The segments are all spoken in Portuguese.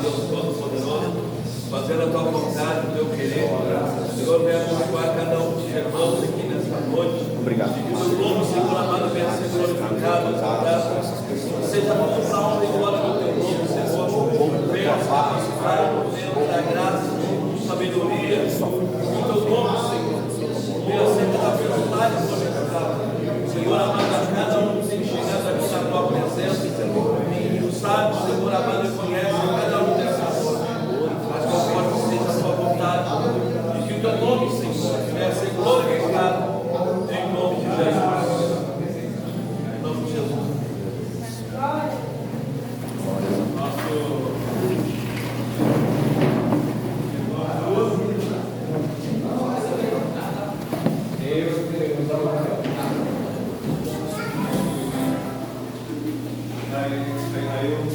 Deus Todo-Poderoso, fazendo a tua vontade, o teu querer. Senhor, venha abençoar cada um dos irmãos aqui nesta noite. Obrigado. Que o nome, Senhor amado, venha ser glorificado, seja bom para a honra e glória do teu nome, Senhor. Venha abençoar o momento da graça, sabedoria, o teu nome, Senhor. Venha ser da vontade glorificada. Senhor amado, a cada um que tem chegado aqui na tua presença, Senhor. Tu sabes, Senhor amado, e conhece cada um dessas coisas. Mas conforme seja a tua vontade, e que o teu nome, Senhor, venha ser glorificado em nome de Jesus. Em nome de Jesus.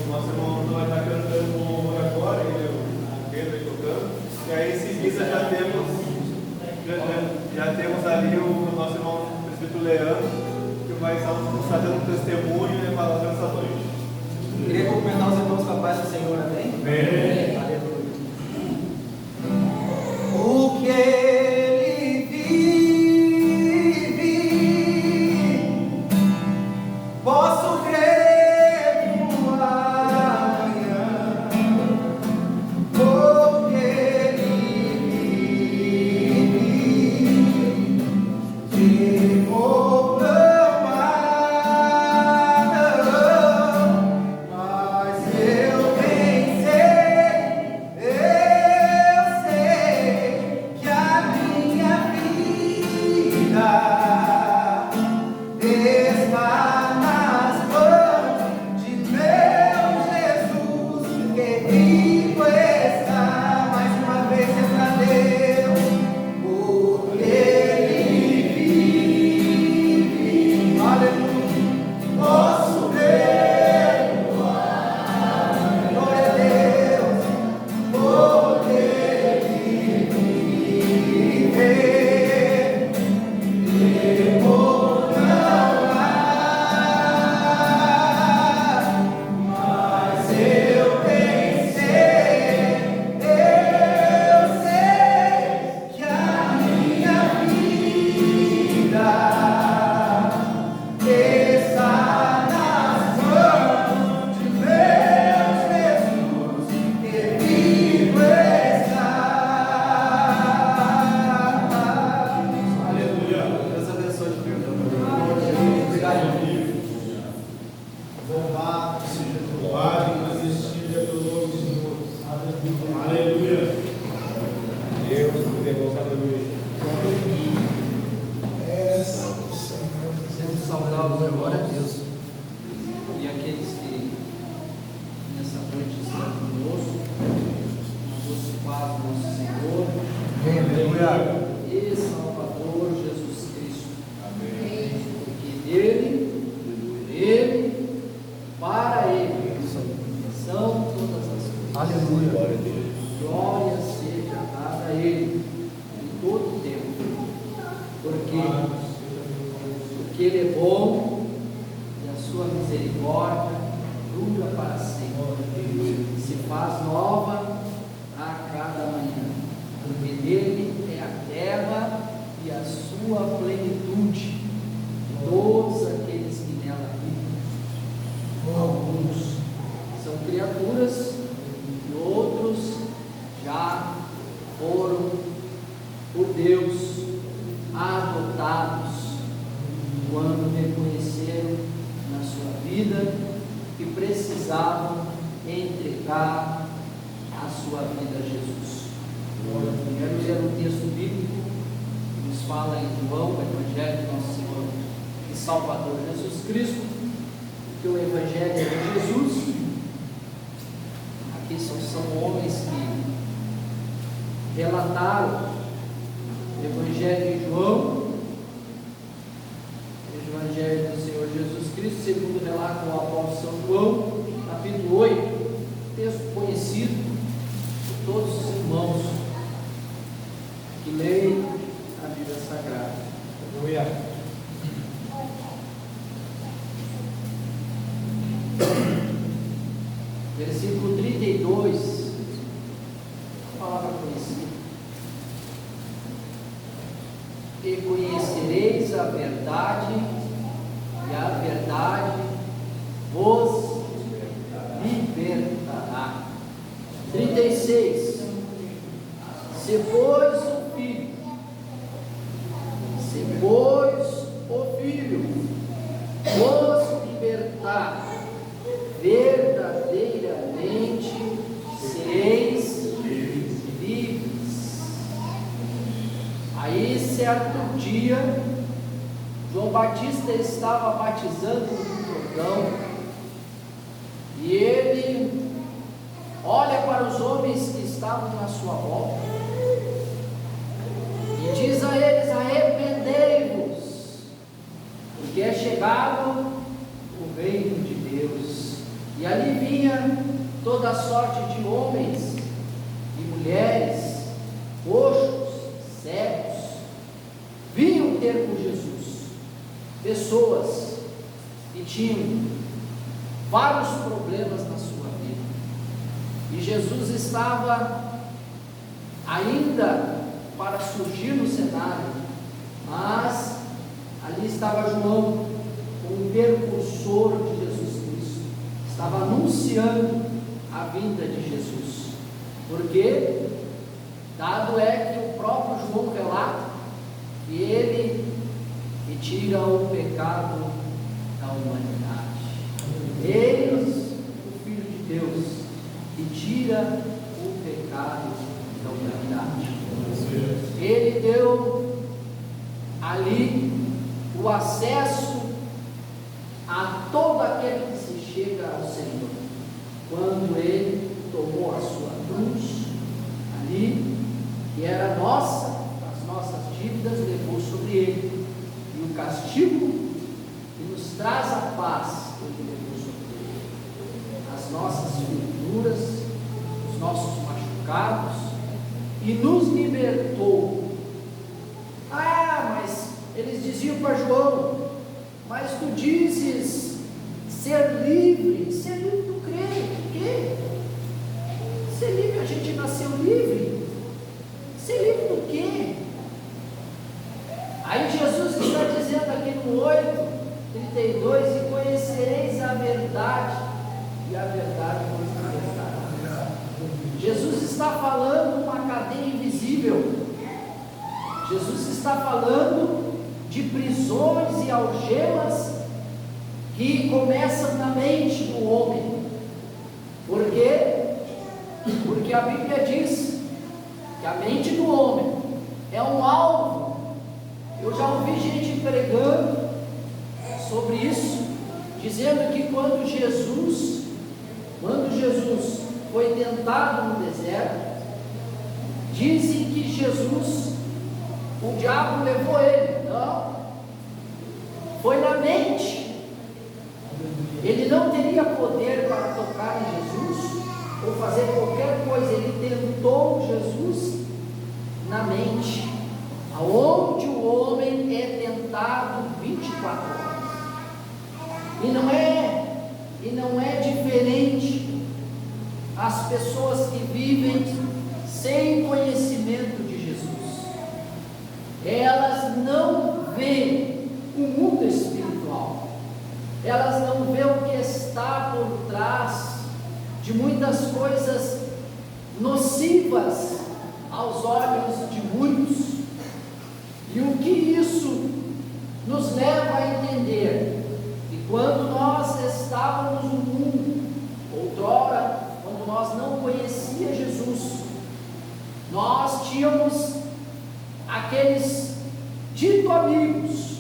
Nosso irmão vai estar cantando um agora, o Pedro aí tocando. E aí, em seguida, já temos ali o nosso irmão presbítero Leandro, que vai estar dando um testemunho e falando essa noite. Queria cumprimentar os irmãos com a paz do Senhor, amém? Amém. Aleluia. O que ele vive, posso crer. E Salvador Jesus Cristo. Amém. Porque dele, para Ele, são todas as coisas. Aleluia. Glória a Deus. Glória seja dada a Ele em todo o tempo. Porque Ele é bom e a sua misericórdia dura para sempre. Se faz nova a cada manhã. Porque dele é a terra e a sua plenitude, todos aqueles que nela vivem. Alguns são criaturas e outros já foram por Deus adotados quando reconheceram na sua vida que precisavam entregar a sua vida a Jesus. Quero ler um texto bíblico que nos fala em João, o Evangelho do nosso Senhor e Salvador Jesus Cristo, que o Evangelho é de Jesus. Aqui são homens que relataram o Evangelho de João, o Evangelho do Senhor Jesus Cristo, segundo relata o apóstolo São João, capítulo 8, texto conhecido de todos os irmãos que leem a Bíblia Sagrada. Aleluia. Versículo 32 e conhecereis a verdade, e a verdade vos libertará. 36. Se pois o Filho vos libertar, verdadeiramente sereis livres. Aí, certo dia, João Batista estava batizando no Jordão, e ele olha para os homens que estavam na sua volta e diz a eles: arrependei-vos, porque é chegado o reino de Deus. E ali vinha toda sorte de homens e mulheres, coxos, cegos, vinham ter com Jesus, pessoas que tinham vários problemas na sua vida, e Jesus estava ainda para surgir no cenário, mas ali estava João, um precursor de Jesus Cristo, estava anunciando a vinda de Jesus, porque dado é que o próprio João relata que ele retira o pecado da humanidade. Ele, o Filho de Deus, retira o pecado da humanidade. Ele deu ali o acesso a todo aquele que se chega ao Senhor, quando ele tomou a sua cruz ali, que era nossa, as nossas dívidas, levou sobre ele, e o castigo que nos traz a paz, ele levou sobre ele, as nossas feriduras, os nossos machucados, e nos libertou. Mas eles diziam para João: mas tu dizes ser livre do quê? Ser livre, a gente nasceu livre. Ser livre do quê? Aí Jesus está dizendo aqui no 8:32: e conhecereis a verdade, e a verdade vos libertará. Jesus está falando uma cadeia invisível. Jesus está falando de prisões e algemas que começam na mente do homem. Por quê? Porque a Bíblia diz que a mente do homem é um alvo. Eu já ouvi gente pregando sobre isso, dizendo que quando Jesus foi tentado no deserto, dizem que o diabo levou ele. Não, foi na mente. Ele não teria poder para tocar em Jesus ou fazer qualquer coisa. Ele tentou Jesus na mente, aonde o homem é tentado 24 horas. E não é diferente as pessoas que vivem sem conhecimento de Jesus. Elas não veem o mundo espiritual, elas não veem o que está por trás de muitas coisas nocivas aos olhos de muitos. E o que isso nos leva a entender? Que quando nós estávamos no mundo, outrora, quando nós não conhecíamos Jesus, nós tínhamos aqueles dito amigos,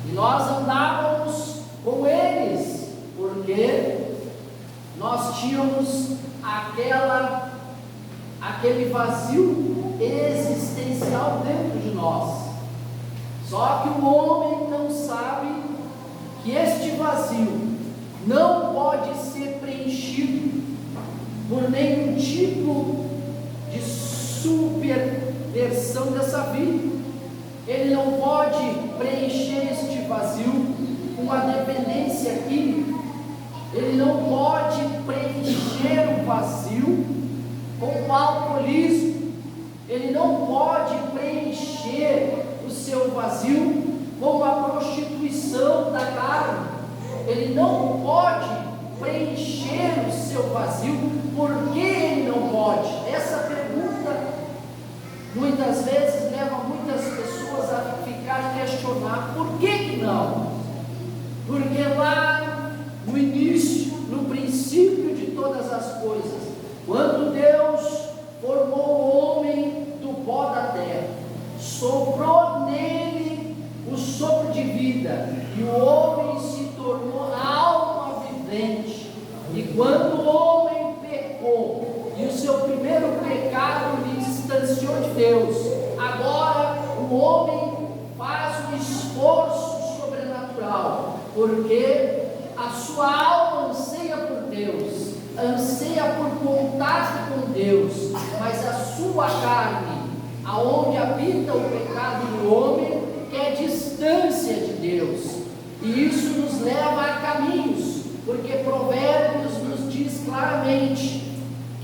e nós andávamos com eles, porque nós tínhamos aquele vazio existencial dentro de nós. Só que o homem não sabe que este vazio não pode ser preenchido por nenhum tipo de subversão dessa vida. Ele não pode preencher este vazio com uma dependência química. Ele não pode preencher o vazio com o alcoolismo. Ele não pode preencher seu vazio como a prostituição da carne. Ele não pode preencher o seu vazio. Por que ele não pode? Essa pergunta muitas vezes leva muitas pessoas a ficar questionar por que não? Porque lá no início, no princípio de todas as coisas, quando Deus formou o homem do pó da terra, soprou nele o sopro de vida, e o homem se tornou alma vivente. E quando o homem pecou, e o seu primeiro pecado lhe distanciou de Deus, agora o homem faz um esforço sobrenatural, porque a sua alma anseia por Deus, anseia por contato com Deus, mas a sua carne, aonde habita o pecado do homem, quer distância de Deus, e isso nos leva a caminhos, porque Provérbios nos diz claramente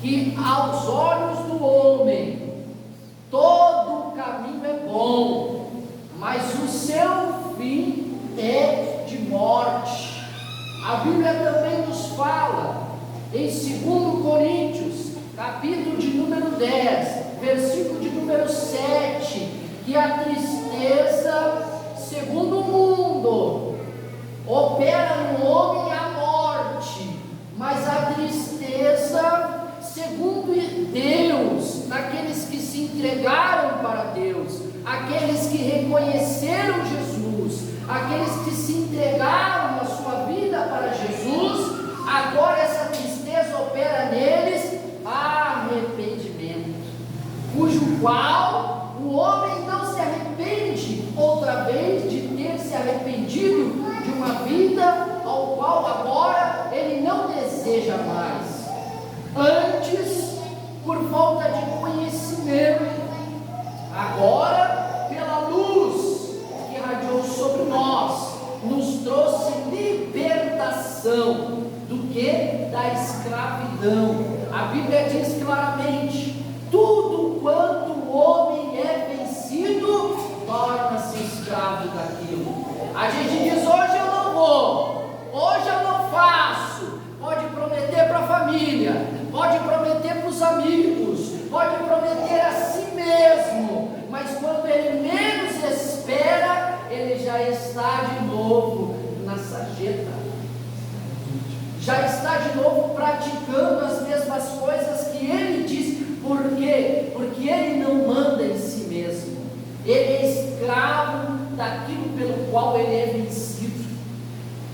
que aos olhos do homem todo o caminho é bom, mas o seu fim é de morte. A Bíblia também nos fala em 2 Coríntios, capítulo de número 10, versículo de número 7, que a tristeza, segundo o mundo, opera no homem a morte, mas a tristeza, segundo Deus, naqueles que se entregaram para Deus, aqueles que reconheceram Jesus, aqueles que se entregaram a sua vida para Jesus, agora essa tristeza opera neles arrependimento, cujo qual o homem não se arrepende outra vez de ter se arrependido de uma vida ao qual agora ele não deseja mais. Antes, por falta de conhecimento, agora, pela luz que radiou sobre nós, nos trouxe libertação do que? Da escravidão. A Bíblia diz claramente: tudo quanto o homem é vencido, torna-se escravo daquilo. A gente diz: hoje eu não vou, hoje eu não faço. Pode prometer para a família, pode prometer para os amigos, pode prometer a si mesmo, mas quando ele menos espera, ele já está de novo na sarjeta, já está de novo praticando as mesmas coisas que ele diz. Por quê? Porque ele não manda em si mesmo, ele é escravo daquilo pelo qual ele é vencido.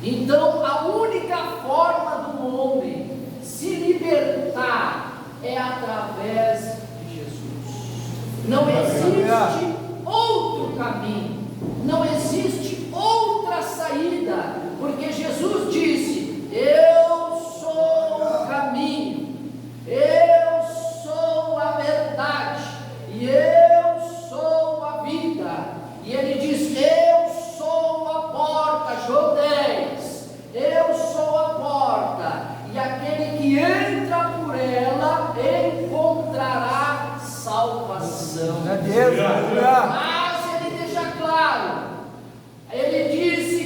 Então a única forma do homem se libertar é através de Jesus. Não existe outro caminho, não existe outra saída, porque Jesus disse: eu sou o caminho, eu sou a verdade e eu sou a vida. E ele diz: eu sou a porta, João 10, eu sou a porta, e aquele que entra por ela encontrará salvação. Meu Deus, Mas ele deixa claro, ele disse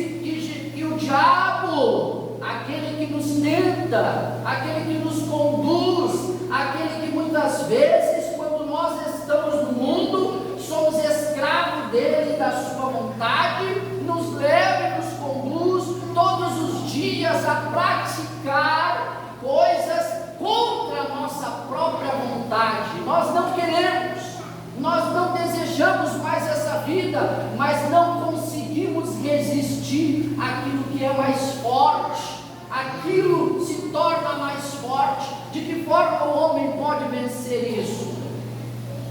que o diabo, aquele que nos tenta, aquele que nos conduz, aquele que muitas vezes, quando nós estamos no mundo, somos escravos dele e da sua vontade, nos leva e nos conduz todos os dias a praticar coisas contra a nossa própria vontade. Nós não queremos, nós não desejamos mais essa vida, mas não conseguimos resistir àquilo que é mais forte. Aquilo se torna mais forte. De que forma o homem pode vencer isso?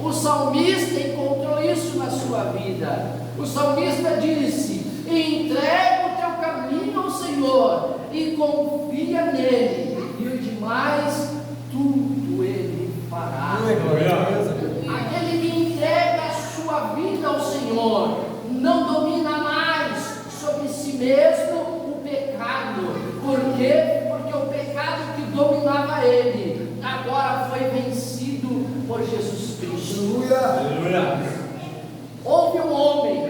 O salmista encontrou isso na sua vida. O salmista disse: entrega o teu caminho ao Senhor e confia nele, e o demais tudo ele fará. Aquele que entrega a sua vida ao Senhor não domina mais sobre si mesmo o pecado. Por quê? Porque o pecado que dominava ele agora foi vencido por Jesus Cristo. Aleluia. Houve um homem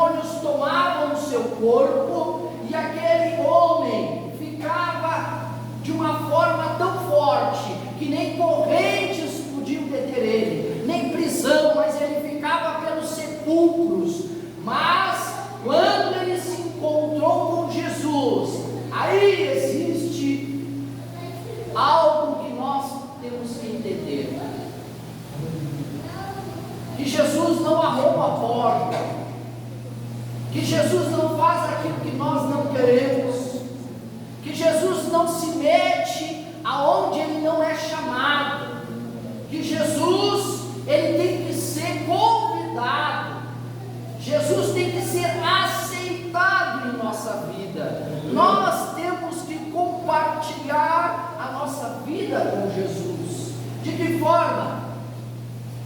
demônios tomavam o seu corpo e aquele homem ficava de uma forma tão forte que nem correntes podiam deter ele, nem prisão, mas ele ficava pelos sepulcros. Mas quando ele se encontrou com Jesus, aí existe algo que nós temos que entender: que Jesus não arromba a porta, que Jesus não faz aquilo que nós não queremos, que Jesus não se mete aonde ele não é chamado, que Jesus, ele tem que ser convidado, Jesus tem que ser aceitado em nossa vida. Nós temos que compartilhar a nossa vida com Jesus. De que forma?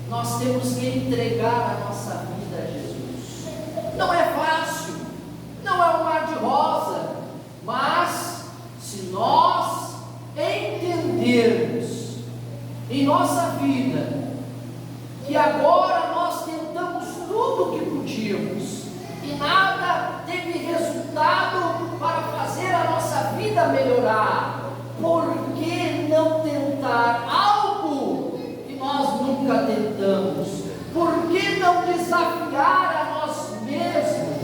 Nós temos que entregar a nossa vida a Jesus. Não é fácil, não é um mar de rosa, mas se nós entendermos em nossa vida que agora nós tentamos tudo o que podíamos e nada teve resultado para fazer a nossa vida melhorar, por que não tentar algo que nós nunca tentamos? Por que não desafiar a nós mesmos?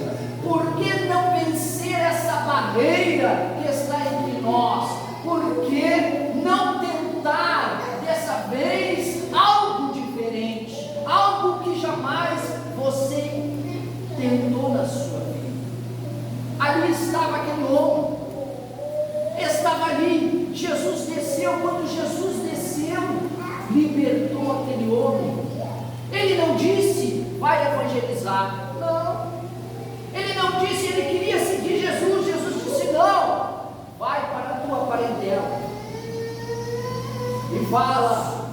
Por que não vencer essa barreira que está entre nós? Por que não tentar dessa vez algo diferente, algo que jamais você tentou na sua vida? Ali estava aquele homem, estava ali. Jesus desceu. Quando Jesus desceu, libertou aquele homem. Ele não disse: vai evangelizar. Não. Ele não disse, ele queria seguir Jesus. Jesus disse: não, vai para a tua parentela e fala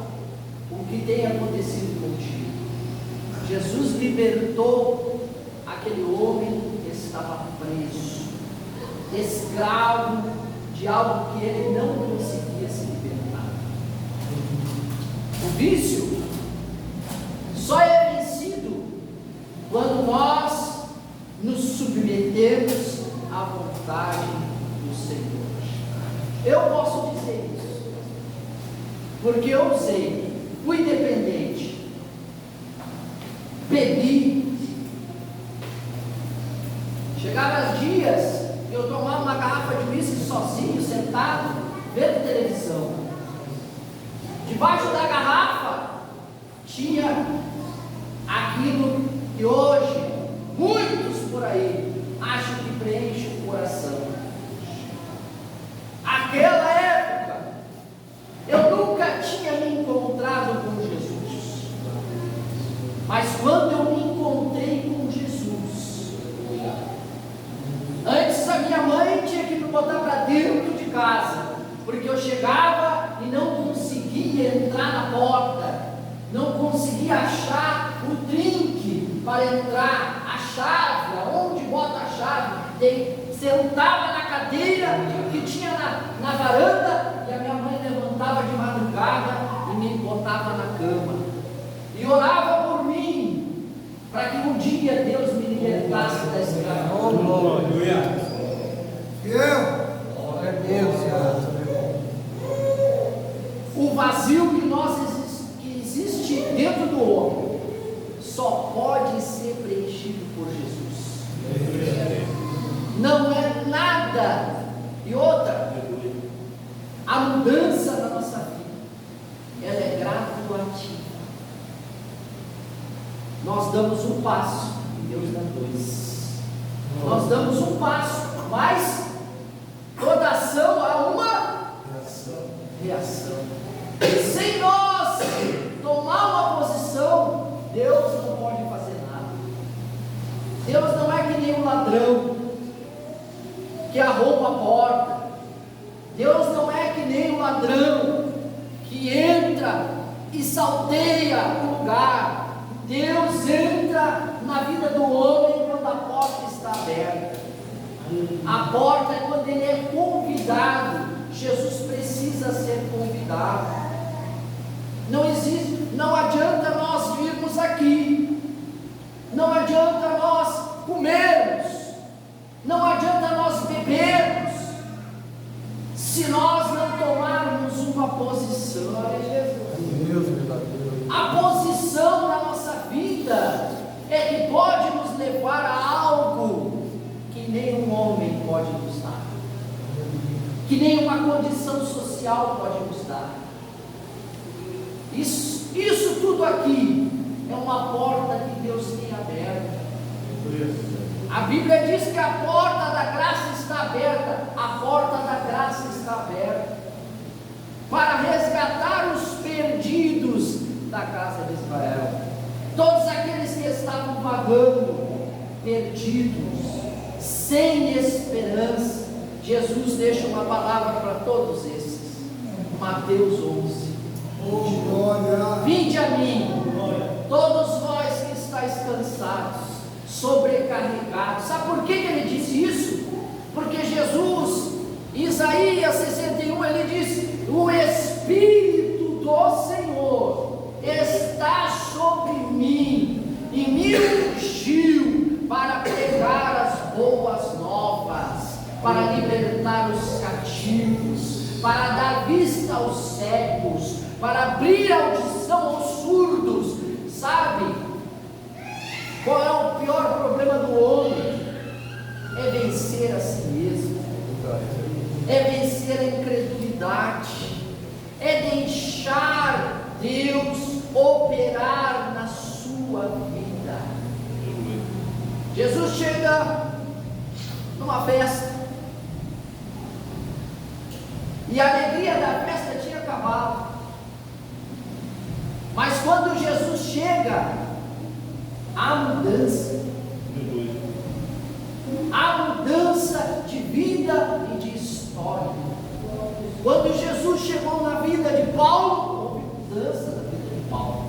o que tem acontecido contigo. Jesus libertou aquele homem que estava preso, escravo de algo que ele não conseguia se libertar. O vício só é vencido quando nós nos submetemos à vontade do Senhor. Eu posso dizer isso, porque eu usei, fui dependente, bebi, chegava dias que eu tomava uma garrafa de uísque sozinho, sentado, vendo televisão. Debaixo da garrafa tinha aquilo que hoje muitos por aí acham que preenche o coração. Aquela época eu nunca tinha me encontrado com Jesus, mas quando eu me encontrei com Jesus, antes a minha mãe tinha que me botar para dentro de casa, porque eu chegava e não conseguia entrar na porta, não conseguia achar o trinque para entrar, a chave, aonde bota a chave. Sentava na cadeira que tinha na varanda, e a minha mãe levantava de madrugada e me botava na cama e orava por mim, para que um dia Deus me libertasse da escravidão. Glória a Deus. O vazio que existe dentro do homem só pode ser preenchido por Jesus. Não é nada. E outra, a mudança na nossa vida, ela é graduativa. Nós damos um passo e Deus dá dois. Nós damos um passo, mas toda ação há uma reação. Sem nós tomar uma posição, Deus não pode fazer nada. Deus não é que nem um ladrão que arromba a porta. Deus não é que nem um ladrão que entra e salteia o lugar. Deus entra na vida do homem quando a porta está aberta. A porta é quando ele é convidado. Jesus precisa ser convidado. Não adianta nós virmos aqui, não adianta nós comer uma posição. Deus verdadeiro. A posição na nossa vida é que pode nos levar a algo que nenhum homem pode nos dar, que nenhuma condição social pode nos dar. Isso tudo aqui é uma porta que Deus tem aberta. A Bíblia diz que a porta da graça está aberta, a porta da graça está aberta para resgatar os perdidos da casa de Israel, todos aqueles que estavam vagando, perdidos, sem esperança. Jesus deixa uma palavra para todos esses. Mateus 11: Vinde a mim, todos vós que estáis cansados, sobrecarregados. Sabe por que ele disse isso? Porque Jesus, em Isaías 61, ele diz: o Espírito do Senhor está sobre mim e me ungiu para pregar as boas novas, para libertar os cativos, para dar vista aos cegos, para abrir a audição aos surdos. Sabe qual é o pior problema do homem? É vencer a si mesmo, é vencer a incredulidade, é deixar Deus operar na sua vida. Jesus chega numa festa e a alegria da festa tinha acabado, mas quando Jesus chega, há mudança, de vida e de história. Quando Jesus chegou na vida de Paulo, houve mudança na vida de Paulo.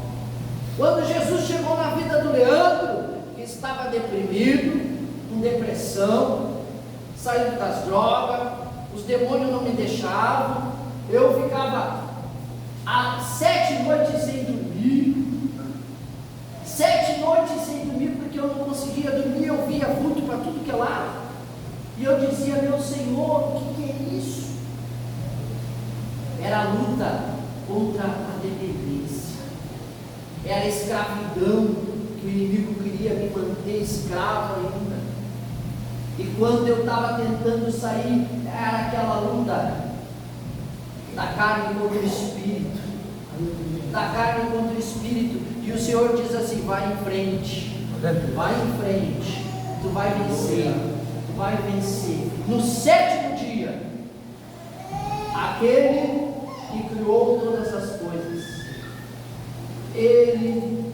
Quando Jesus chegou na vida do Leandro, que estava deprimido, com depressão, saindo das drogas, os demônios não me deixavam, eu ficava há 7 noites sem dormir, 7 noites sem dormir, porque eu não conseguia dormir, eu via vulto para tudo que é lado, e eu dizia: meu Senhor, o que é isso? Era a luta contra a dependência, era a escravidão, que o inimigo queria me manter escravo ainda. E quando eu estava tentando sair, era aquela luta da carne contra o espírito, da carne contra o espírito. E o Senhor diz assim: vai em frente, tu vai vencer, tu vai vencer. No 7º dia, aquele que criou todas as coisas, ele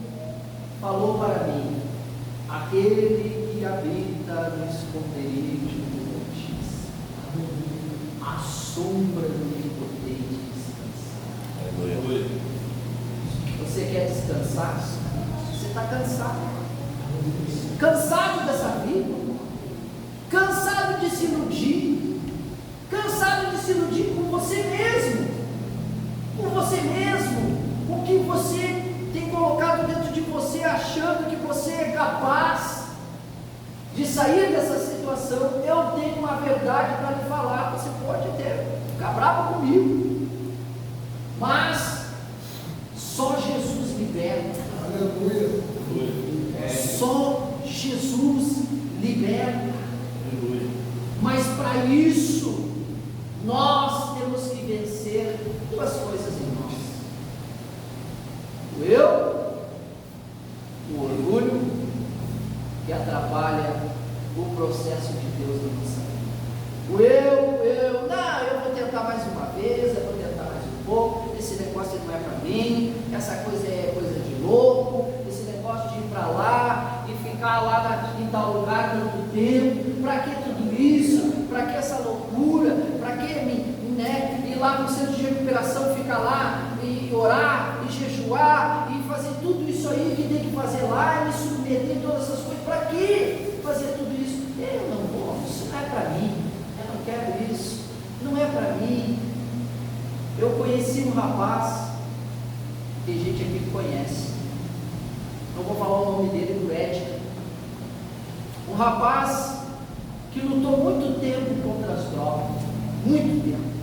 falou para mim: aquele que habita no esconderijo do Altíssimo, a sombra do Onipotente descansar. Você quer descansar? Você está cansado dessa vida, cansado de se iludir, cansado de se iludir com você mesmo, o que você tem colocado dentro de você, achando que você é capaz de sair dessa situação. Eu tenho uma verdade para lhe falar. Você pode ficar bravo comigo, mas só Jesus liberta. Aleluia. Só Jesus liberta. Mas para isso nós temos que vencer 2 coisas em nós: o eu, o orgulho, que atrapalha o processo de Deus na nossa vida. O eu vou tentar mais uma vez, eu vou tentar mais um pouco, esse negócio não é para mim, essa coisa é coisa de louco, esse negócio de ir para lá e ficar lá em tal lugar tanto tempo, para que tudo isso, para que essa loucura, para que ir lá no centro de recuperação, ficar lá e orar, e jejuar, e fazer tudo isso aí que tem que fazer lá, e me submeter a todas essas coisas. Para que fazer tudo isso? Eu não vou, isso não é para mim, eu não quero isso, não é para mim. Eu conheci um rapaz, tem gente aqui que conhece, não vou falar o nome dele, do Ética, um rapaz que lutou muito tempo contra as drogas, muito tempo.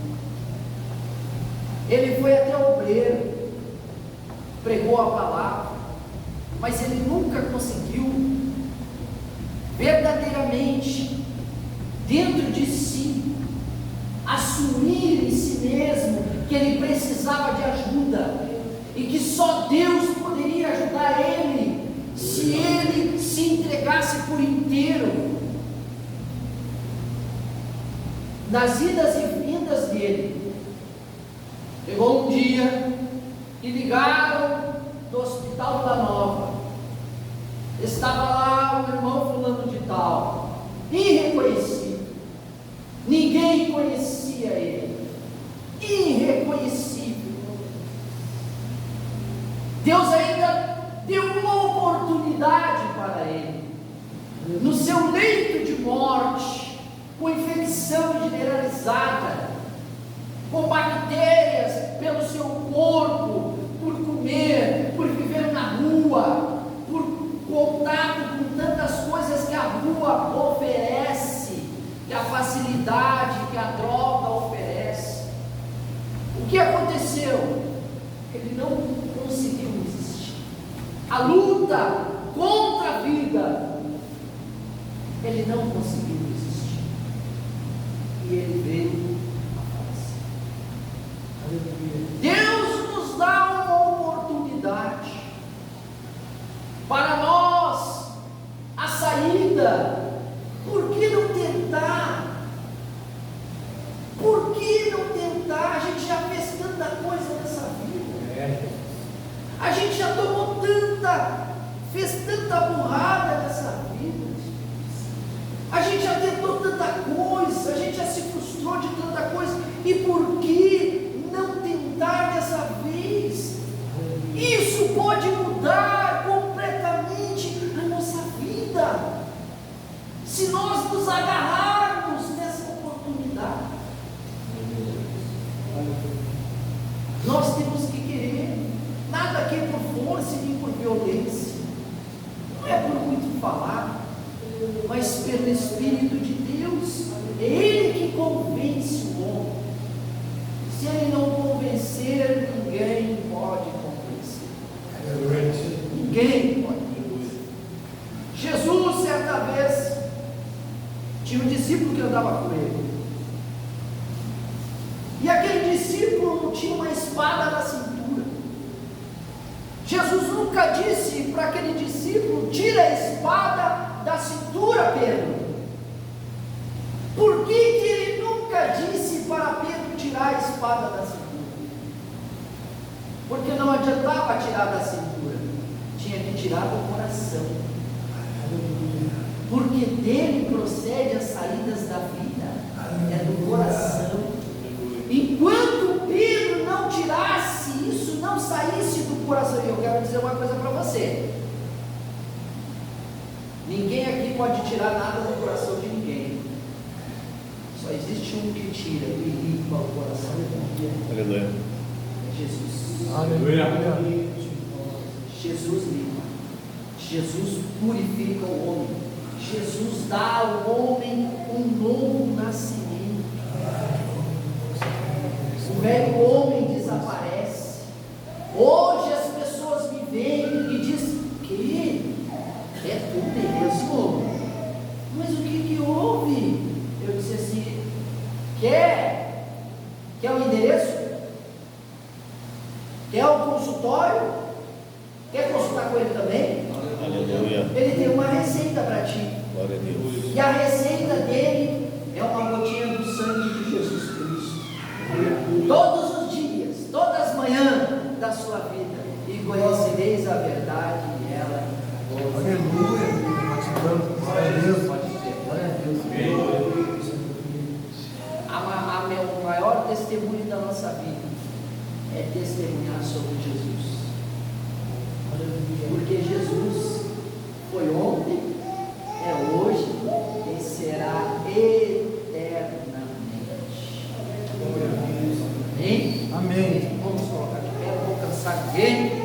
Ele foi até o obreiro, pregou a palavra, mas ele nunca conseguiu verdadeiramente, dentro de si, assumir em si mesmo que ele precisava de ajuda e que só Deus poderia ajudar ele se ele se entregasse por inteiro. Nas idas e vindas dele, chegou um dia e ligaram do Hospital Vila Nova. Estava lá o irmão fulano de tal, irreconhecível, ninguém conhecia ele, irreconhecível. Deus ainda deu uma oportunidade para ele, no seu leito de morte, com infecção generalizada, com bactérias pelo seu corpo, por comer, por viver na rua, por contato com tantas coisas que a rua oferece, que a facilidade, que a droga oferece. O que aconteceu? Ele não conseguiu resistir. A luta contra a vida, ele não conseguiu resistir. E ele veio a falecer. Deus nos dá uma oportunidade para nós, a saída. Por que não tentar? Por que não tentar? A gente já fez tanta coisa nessa vida, a gente já tomou fez tanta burrada nessa vida, a gente já tentou tanta coisa, a gente já se frustrou de tanta coisa, e por que não tentar dessa vez? Isso pode mudar completamente a nossa vida, se nós nos agarrarmos nessa oportunidade. Nós temos que querer, nada aqui é por força e nem por violência, não é por muito falar, mas pelo Espírito de Deus. É Ele que convence o homem. Se Ele não convencer, ninguém pode convencer. Ninguém pode convencer. Jesus, certa vez, tinha um discípulo que andava com ele, e aquele discípulo tinha uma espada na cintura. Jesus nunca disse para aquele discípulo: tira a espada da cintura, Pedro. Por que ele nunca disse para Pedro tirar a espada da cintura? Porque não adiantava tirar da cintura, tinha que tirar do coração, porque dele procede as saídas da vida, é do coração. Enquanto Pedro não tirasse isso, não saísse do coração, e eu quero dizer uma coisa para você: ninguém aqui pode tirar nada do coração de ninguém, só existe um que tira e limpa o coração. Aleluia. É Jesus. Aleluia. Jesus limpa, Jesus purifica o homem, Jesus dá ao homem um novo nascimento. O velho homem desaparece. Hoje as pessoas me veem e dizem: que é tu mesmo? Mas o que houve? Eu disse assim: quer o endereço? Quer o consultório? Quer consultar com ele também? Aleluia. Ele tem uma receita para ti. Glória a Deus. E a receita dele é uma gotinha do sangue de Jesus Cristo. Todos os dias, todas as manhãs da sua vida, e conhecereis a verdade, e ela Aleluia. Glória a Deus. Glória a Deus. O maior testemunho da nossa vida é testemunhar sobre Jesus. Porque Jesus foi ontem, é hoje e será eternamente. Amém? Amém. Vamos colocar de pé, vou cansar ninguém.